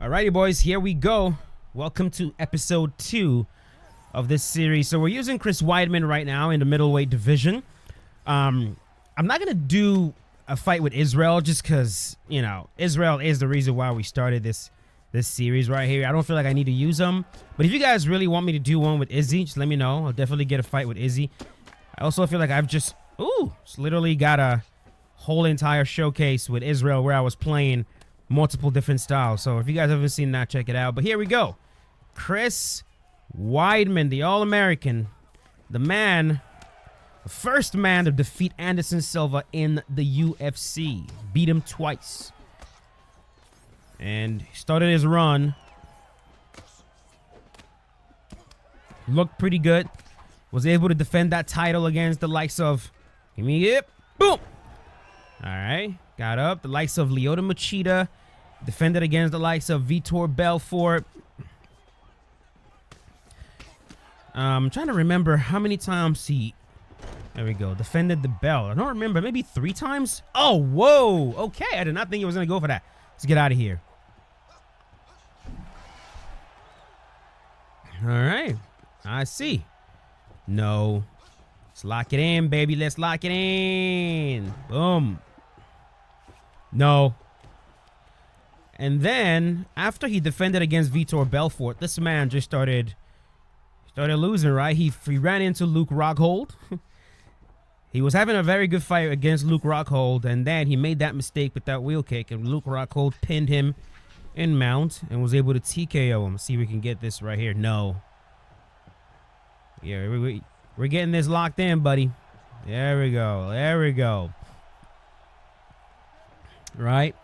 Alrighty, boys, here we go. Welcome to episode 2 of this series. So we're using Chris Weidman right now in the middleweight division. I'm not gonna do a fight with Israel just because, you know, Israel is the reason why we started this series right here. I don't feel like I need to use them. But if you guys really want me to do one with Izzy, just let me know. I'll definitely get a fight with Izzy. I also feel like I've just literally got a whole entire showcase with Israel where I was playing multiple different styles. So if you guys haven't seen that, check it out. But here we go. Chris Weidman, the All-American, the man, the first man to defeat Anderson Silva in the UFC. Beat him twice. And started his run. Looked pretty good. Was able to defend that title against the likes of, give me it, boom. All right, got up. The likes of Lyoto Machida. Defended against the likes of Vitor Belfort. I'm trying to remember how many times he, there we go, defended the belt. I don't remember, maybe 3 times? Oh, whoa, okay. I did not think he was going to go for that. Let's get out of here. All right, I see. No. Let's lock it in, baby. Let's lock it in. Boom. No. And then, after he defended against Vitor Belfort, this man just started losing, right? He ran into Luke Rockhold. He was having a very good fight against Luke Rockhold, and then he made that mistake with that wheel kick, and Luke Rockhold pinned him in mount and was able to TKO him. Let's see if we can get this right here. No. Yeah, we're getting this locked in, buddy. There we go. There we go. Right?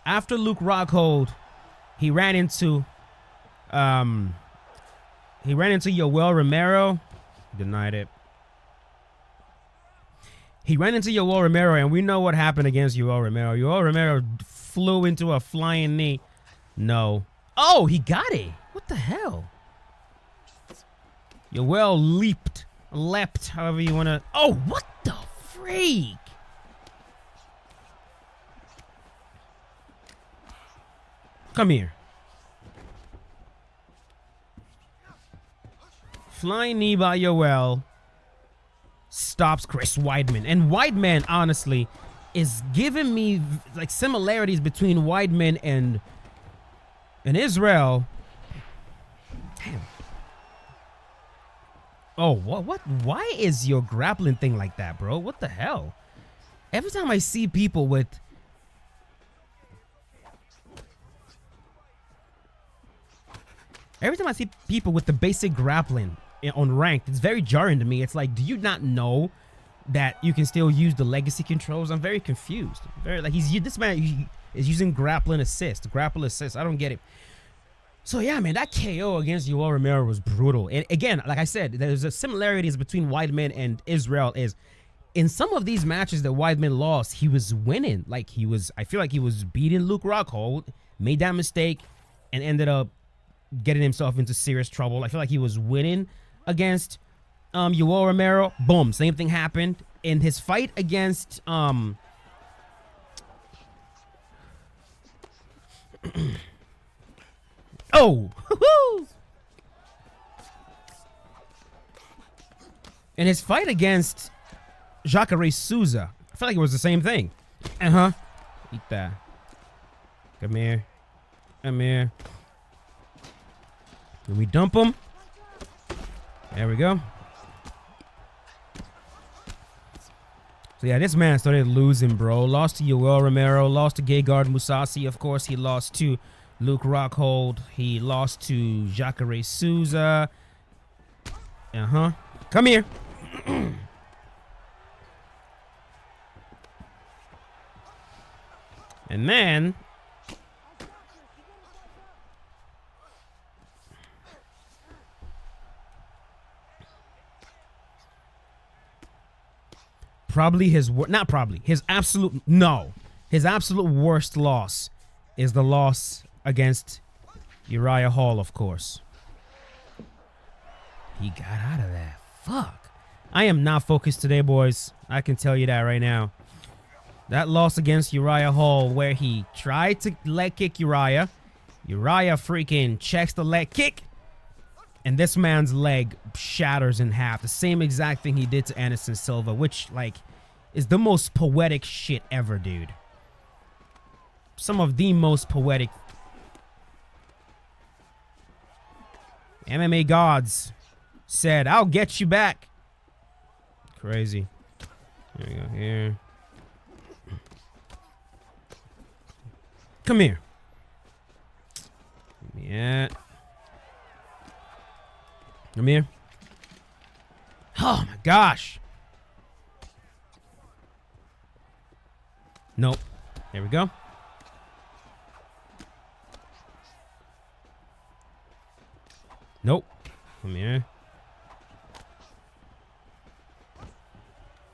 After Luke Rockhold, he ran into Yoel Romero. Denied it. He ran into Yoel Romero, and we know what happened against Yoel Romero. Yoel Romero flew into a flying knee. No. Oh, he got it. What the hell? Yoel leapt, however you want to. Oh, what the freak? Come here. Flying knee by Yoel stops Chris Weidman. And Weidman, honestly, is giving me like similarities between Weidman and Israel. Damn. Oh, what? Why is your grappling thing like that, bro? What the hell? Every time I see people with the basic grappling on ranked, it's very jarring to me. It's like, do you not know that you can still use the legacy controls? I'm very confused. This man is using grapple assist. I don't get it. So yeah, man, that KO against Yoel Romero was brutal. And again, like I said, there's a similarities between Weidman and Israel. Is in some of these matches that Weidman lost, he was winning. Like I feel like he was beating Luke Rockhold, made that mistake, and ended up getting himself into serious trouble. I feel like he was winning against Yoel Romero. Boom, same thing happened in his fight against oh, in his fight against Jacare Souza, I feel like it was the same thing. Eat that. Come here. Come here. Then we dump him. There we go. So yeah, this man started losing, bro. Lost to Yoel Romero. Lost to Gegard Mousasi. Of course, he lost to Luke Rockhold. He lost to Jacare Souza. Come here. And then his absolute worst loss is the loss against Uriah Hall, of course. He got out of that. Fuck. I am not focused today, boys. I can tell you that right now. That loss against Uriah Hall, where he tried to leg kick Uriah, Uriah freaking checks the leg kick, and this man's leg shatters in half. The same exact thing he did to Anderson Silva, which, like, is the most poetic shit ever, dude. Some of the most poetic. MMA gods said, "I'll get you back." Crazy. There we go. Here. Come here. Yeah. Come here. Oh my gosh. Nope. There we go. Nope. Come here.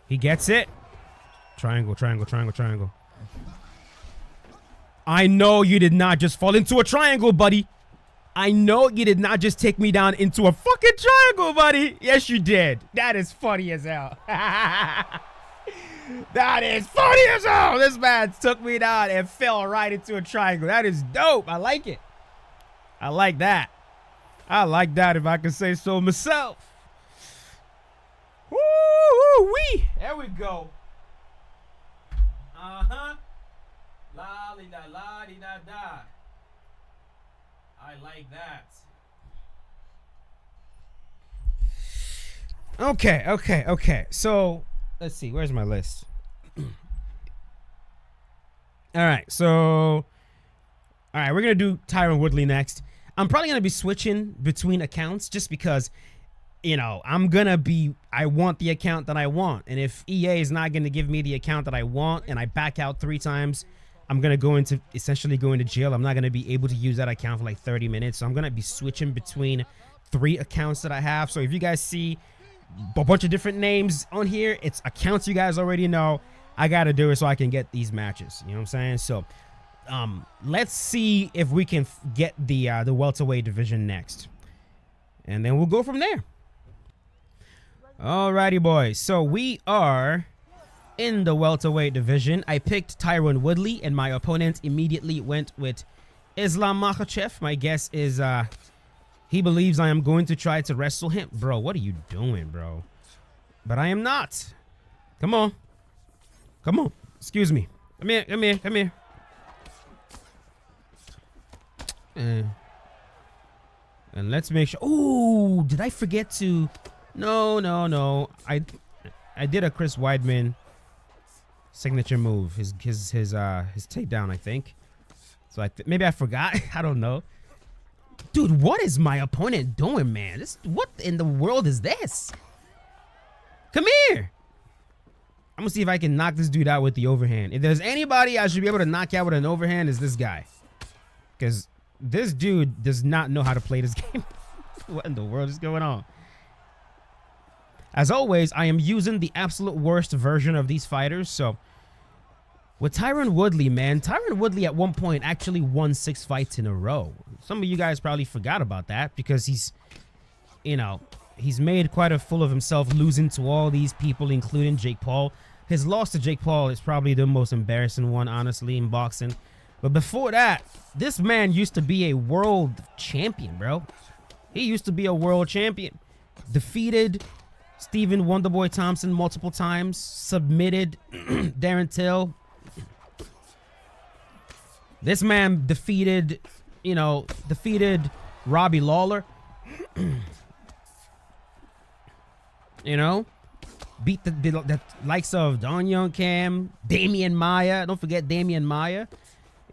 He gets it. Triangle, triangle, triangle, triangle. I know you did not just fall into a triangle, buddy. I know you did not just take me down into a fucking triangle, buddy. Yes, you did. That is funny as hell. That is funny as hell. This man took me down and fell right into a triangle. That is dope. I like it. I like that. I like that, if I can say so myself. Woo-wee. There we go. Uh-huh. La-li-da-la-di-da-da. I like that. Okay. So, let's see. Where's my list? All right. So, we're going to do Tyron Woodley next. I'm probably going to be switching between accounts just because, you know, I want the account that I want. And if EA is not going to give me the account that I want and I back out 3 times, I'm going to essentially go into jail. I'm not going to be able to use that account for like 30 minutes. So I'm going to be switching between 3 accounts that I have. So if you guys see a bunch of different names on here, it's accounts you guys already know. I got to do it so I can get these matches. You know what I'm saying? So let's see if we can get the welterweight division next. And then we'll go from there. Alrighty, boys. So we are in the welterweight division. I picked Tyron Woodley, and my opponent immediately went with Islam Makhachev. My guess is he believes I am going to try to wrestle him. Bro, what are you doing, bro? But I am not. Come on. Come on. Excuse me. Come here. Come here. Come here. And let's make sure. Oh, did I forget to? No. I did a Chris Weidman signature move. His takedown, I think. So maybe I forgot. I don't know. Dude, what is my opponent doing, man? What in the world is this? Come here. I'm gonna see if I can knock this dude out with the overhand. If there's anybody I should be able to knock out with an overhand, is this guy. Because this dude does not know how to play this game. What in the world is going on? As always, I am using the absolute worst version of these fighters. So with Tyron Woodley, man, Tyron Woodley at one point actually won 6 fights in a row. Some of you guys probably forgot about that because he's made quite a fool of himself, losing to all these people, including Jake Paul. His loss to Jake Paul is probably the most embarrassing one, honestly, in boxing. But before that, this man used to be a world champion, bro. He used to be a world champion. Defeated Stephen Wonderboy Thompson multiple times. Submitted Darren Till. This man defeated Robbie Lawler. Beat the likes of Don Young Cam, Damian Maya. Don't forget Damian Maya.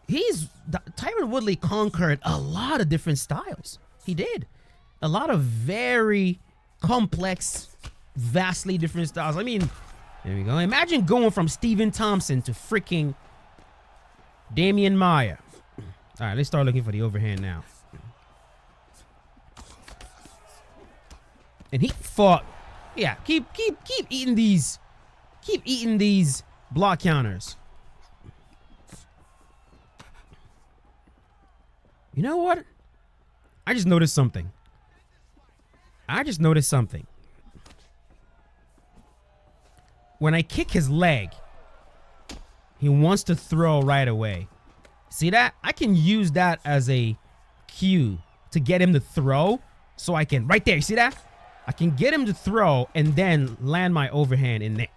Tyron Woodley conquered a lot of different styles. He did. A lot of very complex, vastly different styles. I mean, there we go. Imagine going from Stephen Thompson to freaking Damian Maya. All right, let's start looking for the overhand now. And he fought. Yeah, keep eating these. Keep eating these block counters. You know what? I just noticed something. When I kick his leg, he wants to throw right away. See that? I can use that as a cue to get him to throw so I can, right there, you see that? I can get him to throw and then land my overhand in there.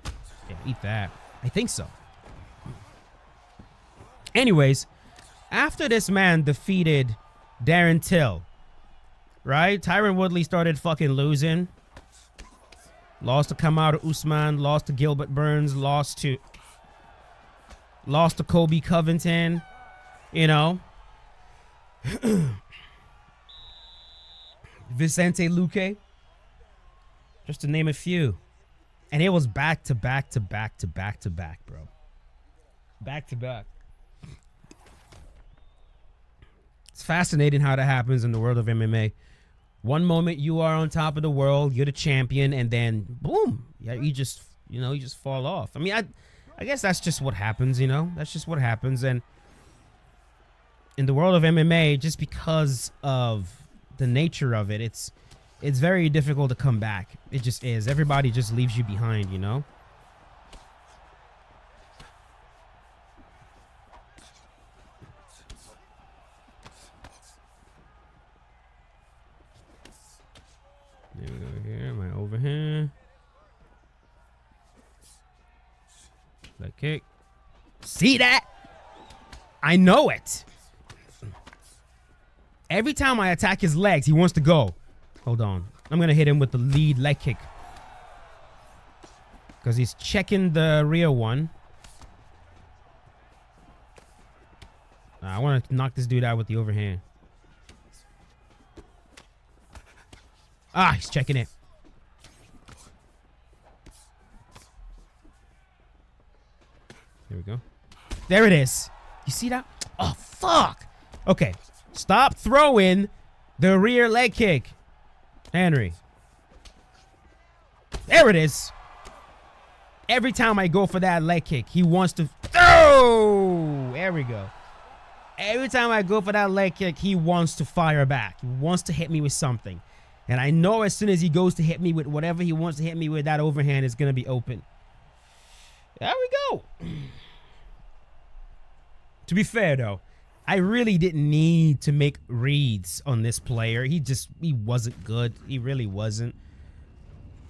Yeah, eat that. I think so. Anyways, after this man defeated Darren Till, right? Tyron Woodley started fucking losing. Lost to Kamaru Usman, lost to Gilbert Burns, lost to Kobe Covington, you know. Vicente Luque, just to name a few. And it was back to back to back to back to back, bro. Back to back. It's fascinating how that happens in the world of MMA. One moment you are on top of the world, you're the champion, and then boom, yeah, you just fall off. I mean, I guess that's just what happens, you know. That's just what happens. And in the world of MMA, just because of the nature of it, it's very difficult to come back. It just is. Everybody just leaves you behind, you know. There we go here. My overhand. Leg kick. See that? I know it. Every time I attack his legs, he wants to go. Hold on. I'm going to hit him with the lead leg kick. Because he's checking the rear one. I want to knock this dude out with the overhand. Ah, he's checking it. There we go. There it is. You see that? Oh, fuck. Okay. Stop throwing the rear leg kick, Henry. There it is. Every time I go for that leg kick, he wants to... Oh! There we go. Every time I go for that leg kick, he wants to fire back. He wants to hit me with something. And I know as soon as he goes to hit me with whatever he wants to hit me with, that overhand is going to be open. There we go. To be fair, though, I really didn't need to make reads on this player. He wasn't good. He really wasn't.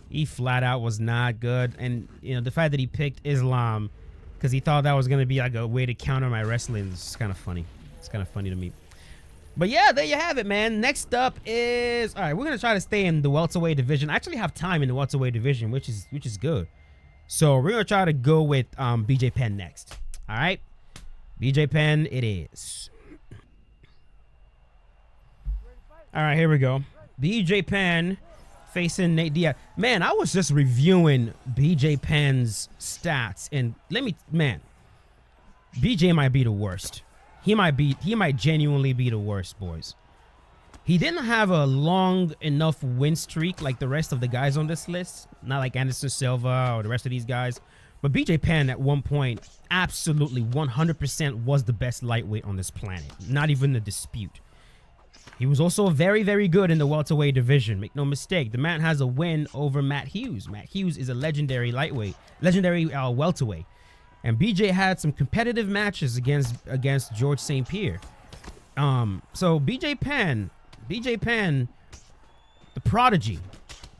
He flat out was not good. And, you know, the fact that he picked Islam because he thought that was going to be like a way to counter my wrestling is kind of funny. It's kind of funny to me. But yeah, there you have it, man. Next up is, all right, we're going to try to stay in the welterweight division. I actually have time in the welterweight division, which is good. So we're going to try to go with BJ Penn next. All right. BJ Penn it is. All right, here we go. BJ Penn facing Nate Diaz. Man, I was just reviewing BJ Penn's stats, and BJ might be the worst. He might genuinely be the worst, boys. He didn't have a long enough win streak like the rest of the guys on this list. Not like Anderson Silva or the rest of these guys. But BJ Penn at one point absolutely 100% was the best lightweight on this planet. Not even a dispute. He was also very, very good in the welterweight division. Make no mistake. The man has a win over Matt Hughes. Matt Hughes is a legendary lightweight, legendary welterweight. And BJ had some competitive matches against George St. Pierre. So BJ Penn, the prodigy,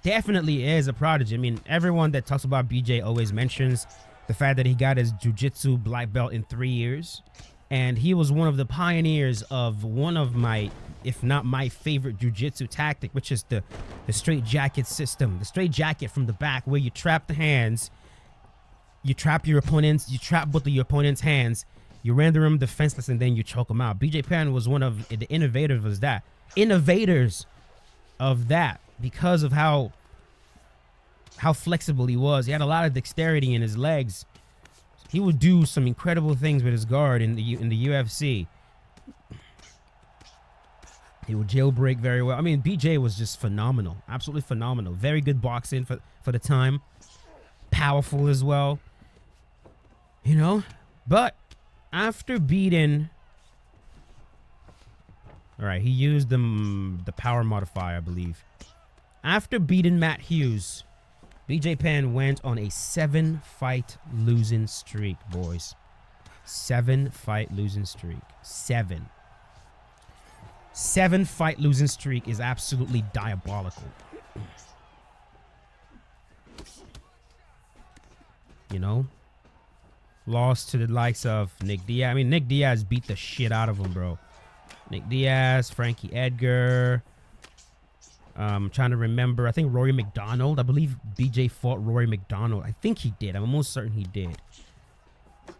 definitely is a prodigy. I mean, everyone that talks about BJ always mentions the fact that he got his jiu-jitsu black belt in 3 years. And he was one of the pioneers of one of my, if not my favorite jiu-jitsu tactic, which is the straight jacket system. The straight jacket from the back where you trap the hands. You trap both of your opponent's hands, you render them defenseless, and then you choke them out. BJ Penn was one of the innovators of that because of how flexible he was. He had a lot of dexterity in his legs. He would do some incredible things with his guard in the UFC. He would jailbreak very well. I mean, BJ was just phenomenal, absolutely phenomenal. Very good boxing for the time. Powerful as well. You know, but after beating, all right, he used the power modifier, I believe. After beating Matt Hughes, BJ Penn went on a 7-fight losing streak, boys. 7-fight losing streak. 7. 7-fight losing streak is absolutely diabolical. You know? Lost to the likes of Nick Diaz. I mean, Nick Diaz beat the shit out of him, bro. Nick Diaz, Frankie Edgar. I'm trying to remember. I think Rory McDonald. I believe BJ fought Rory McDonald. I think he did. I'm almost certain he did.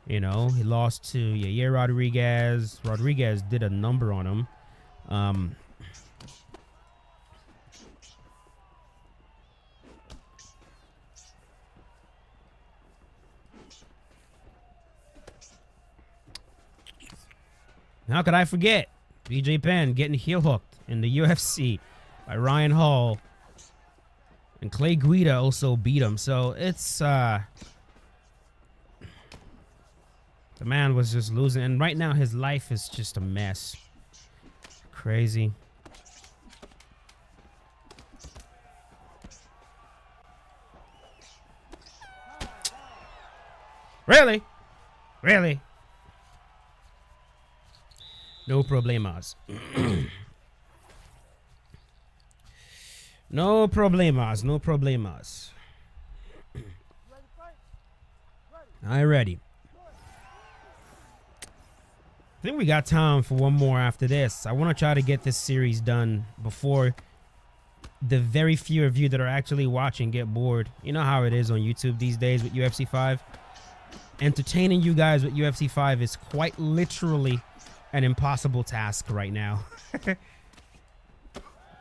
You know, he lost to Yair Rodriguez. Rodriguez did a number on him. How could I forget? BJ Penn getting heel hooked in the UFC by Ryan Hall. And Clay Guida also beat him. So it's the man was just losing, and right now his life is just a mess. Crazy. Really? Really? No problemas. No problemas. No problemas. I ready. I think we got time for one more after this. I want to try to get this series done before the very few of you that are actually watching get bored. You know how it is on YouTube these days with UFC 5. Entertaining you guys with UFC 5 is quite literally an impossible task right now.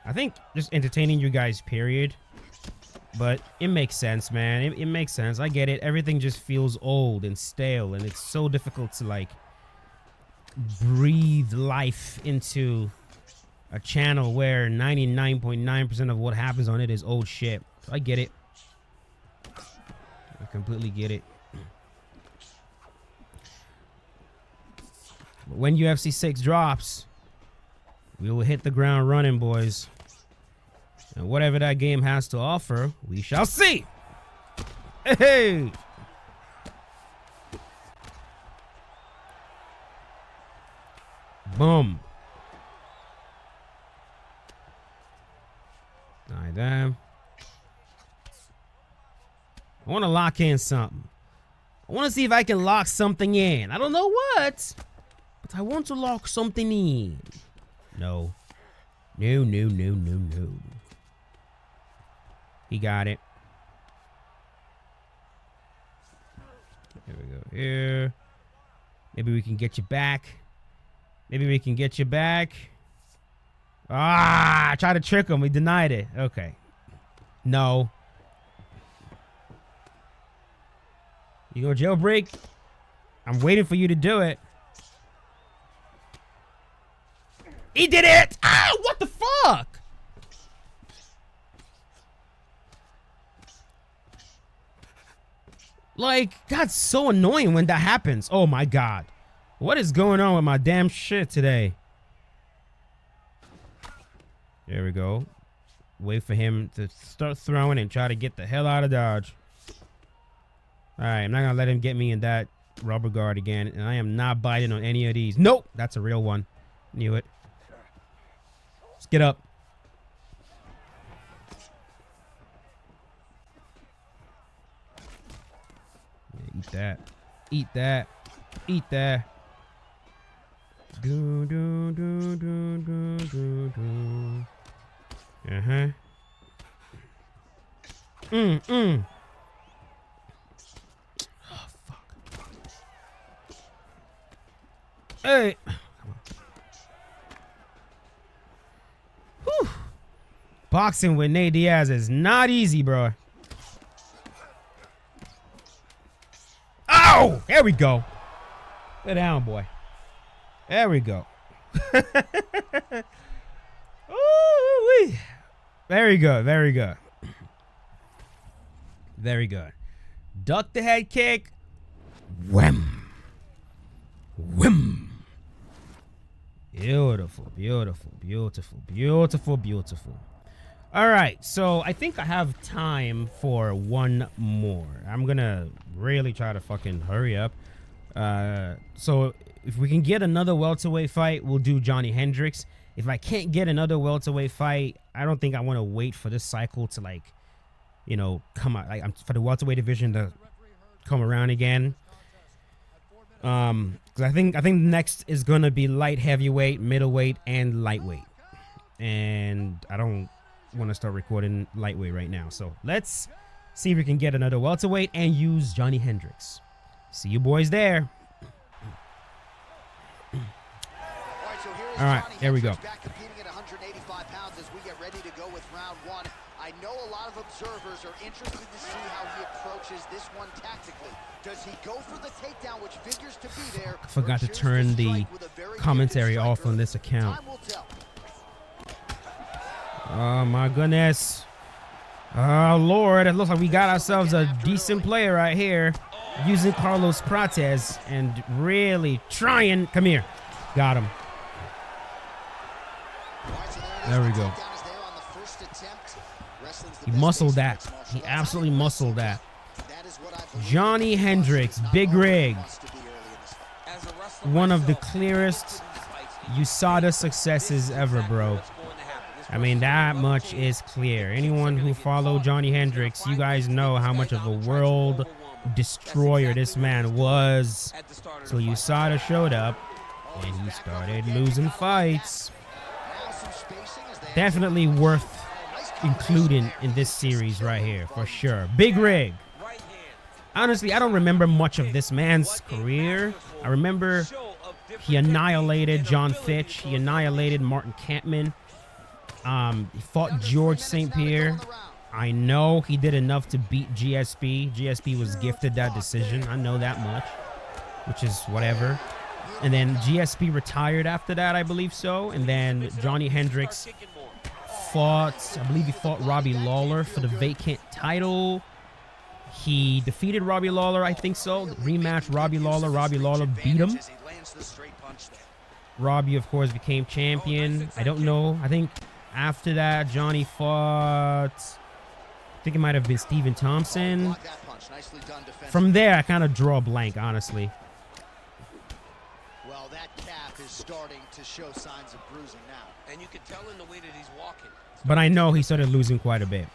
I think just entertaining you guys, period. But it makes sense, man. It makes sense. I get it. Everything just feels old and stale, and it's so difficult to, like, breathe life into a channel where 99.9% of what happens on it is old shit. So I get it. I completely get it. But when UFC 6 drops, we will hit the ground running, boys. And whatever that game has to offer, we shall see. Hey! Boom. All right, damn. I want to lock in something. I want to see if I can lock something in. I don't know what, but I want to lock something in. No. No, no, no, no, no. He got it. Here we go. Here. Maybe we can get you back. Maybe we can get you back. Ah, I tried to trick him. We denied it. Okay. No. You go jailbreak. I'm waiting for you to do it. He did it! Ah, what the fuck? Like, that's so annoying when that happens. Oh my god. What is going on with my damn shit today? There we go. Wait for him to start throwing and try to get the hell out of Dodge. Alright, I'm not gonna let him get me in that rubber guard again. And I am not biting on any of these. Nope! That's a real one. Knew it. Let's get up. Yeah, eat that. Eat that. Eat that. Do, do, do, do, do, do, do. Uh-huh. Oh, fuck. Hey. Whew. Boxing with Nate Diaz is not easy, bro. Oh! There we go. Sit down, boy. There we go. Ooh-wee. Very good. Very good. Very good. Duck the head kick. Wham. Wham. Beautiful. Beautiful. Beautiful. Beautiful. Beautiful. All right. So I think I have time for one more. I'm going to really try to fucking hurry up. So if we can get another welterweight fight, we'll do Johnny Hendricks. if I can't get another welterweight fight, I don't think I want to wait for this cycle to, like, you know, come out, like, for the welterweight division to come around again. Because I think next is gonna be light heavyweight, middleweight, and lightweight, and I don't want to start recording lightweight right now. So let's see if we can get another welterweight and use Johnny Hendricks. See you boys there. All right, there we go. Back competing at 185 pounds as we get ready to go with round one. I know a lot of observers are interested to see how he approaches this one tactically. Does he go for the takedown, which figures to be there? I forgot to turn the commentary off on this account. Oh my goodness. Oh Lord, it looks like we got ourselves a decent player right here, using Carlos Prates and really trying. Come here. Got him. There we go. He muscled that. He absolutely muscled that. Johnny Hendricks, big rig. One of the clearest USADA successes ever, bro. I mean, that much is clear. Anyone who followed Johnny Hendricks, you guys know how much of a world destroyer this man was. So USADA showed up and he started losing fights. Definitely worth including in this series right here, for sure. Big rig. Honestly, I don't remember much of this man's career. I remember he annihilated John Fitch. He annihilated Martin Kampmann. He fought George St. Pierre. I know he did enough to beat GSP. GSP was gifted that decision. I know that much, which is whatever. And then GSP retired after that, I believe so. And then Johnny Hendricks fought, I believe he fought Robbie Lawler for the vacant title. He defeated Robbie Lawler, I think so. Rematch Robbie Lawler. Robbie Lawler beat him. Robbie, of course, became champion. I don't know. I think after that, Johnny fought, I think it might have been Stephen Thompson. From there, I kind of draw a blank, honestly. Well, that calf is starting to show signs of bruising now. And you can tell in the way that he's walking. But I know he started losing quite a bit.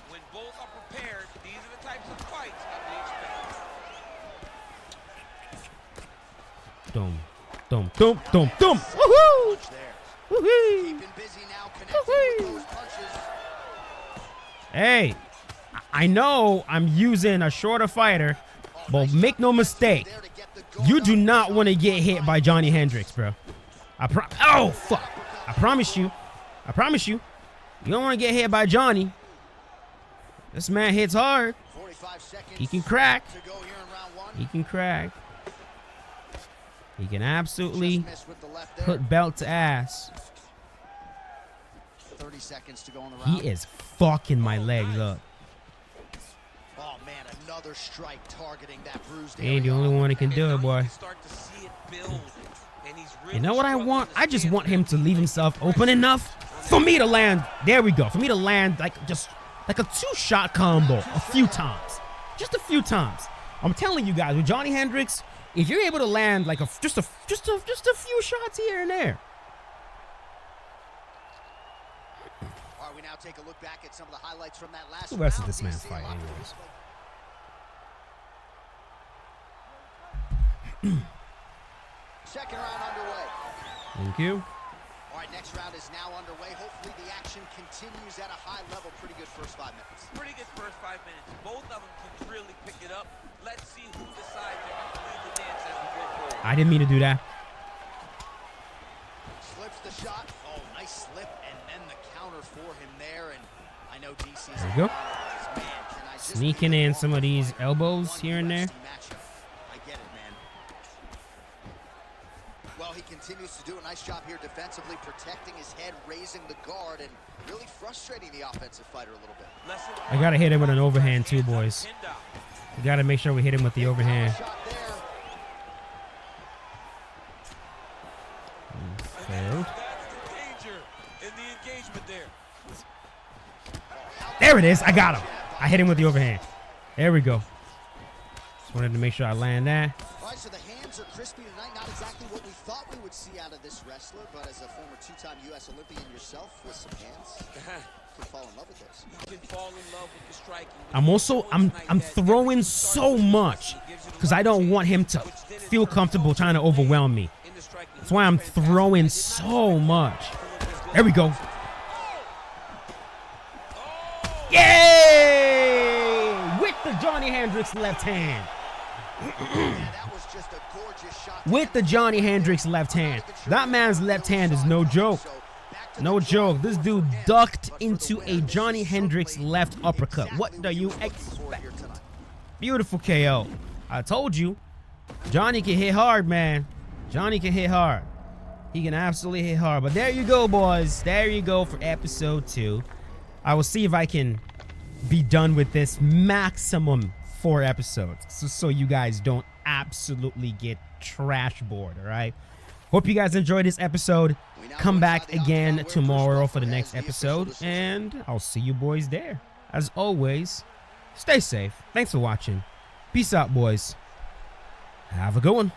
When both are prepared, these are the types of fights that we expect. Boom, boom, boom, boom, boom. Woohoo! Woohoo! Keeping busy now, connecting with those punches. Hey, I know I'm using a shorter fighter, but make no mistake, you do not want to get hit by Johnny Hendricks, bro. Oh, fuck. I promise you. I promise you. You don't want to get hit by Johnny. This man hits hard. He can crack. He can crack. He can absolutely put belt to ass. 30 seconds to go on the round. He is fucking my legs up. Oh man, another strike targeting that bruised He ain't the only one that can do it, boy. You know what I want? I just want him to leave himself open enough for me to land. There we go. For me to land just like a two-shot combo a few times. Just a few times. I'm telling you guys, with Johnny Hendricks, if you're able to land like just a few shots here and there. All right, we now take a look back at some of the highlights from that last Who else is round. this man's fight, anyways? Second round underway. Thank you. All right, next round is now underway. Hopefully the action continues at a high level. Pretty good first 5 minutes. Pretty good first 5 minutes. Both of them can really pick it up. Let's see who decides to lead the dance as we go forward. I didn't mean to do that. Slips the shot. Oh, nice slip, and then the counter for him there. And I know DC's There we go. Sneaking in some of these elbows here and there. I get it, man. Well, he continues to do a nice job here defensively, protecting his head, raising the guard, and really frustrating the offensive fighter a little bit. I gotta hit him with an overhand too, boys. We gotta make sure we hit him with the overhand. Failed. There it is. I got him. I hit him with the overhand. There we go. Just wanted to make sure I land that. All right, so the hands are crispy tonight. Not exactly what we thought. thought we would see out of this wrestler, but as a former two-time U.S. Olympian yourself with some hands, you can fall in love with those. You can fall in love with the striking. I'm throwing so much because I don't want him to feel comfortable trying to overwhelm me. That's why I'm throwing so much. There we go. Yay! With the Johnny Hendricks left hand. With the Johnny Hendricks left hand. That man's left hand is no joke. No joke. This dude ducked into a Johnny Hendricks left uppercut. What do you expect? Beautiful KO. I told you. Johnny can hit hard, man. Johnny can hit hard. He can absolutely hit hard. But there you go, boys. There you go for episode 2. I will see if I can be done with this maximum 4 episodes. So you guys don't absolutely get trash bored, all right? Hope you guys enjoyed this episode. Come back again tomorrow for the next episode, and I'll see you boys there. As always, stay safe. Thanks for watching. Peace out, boys. Have a good one.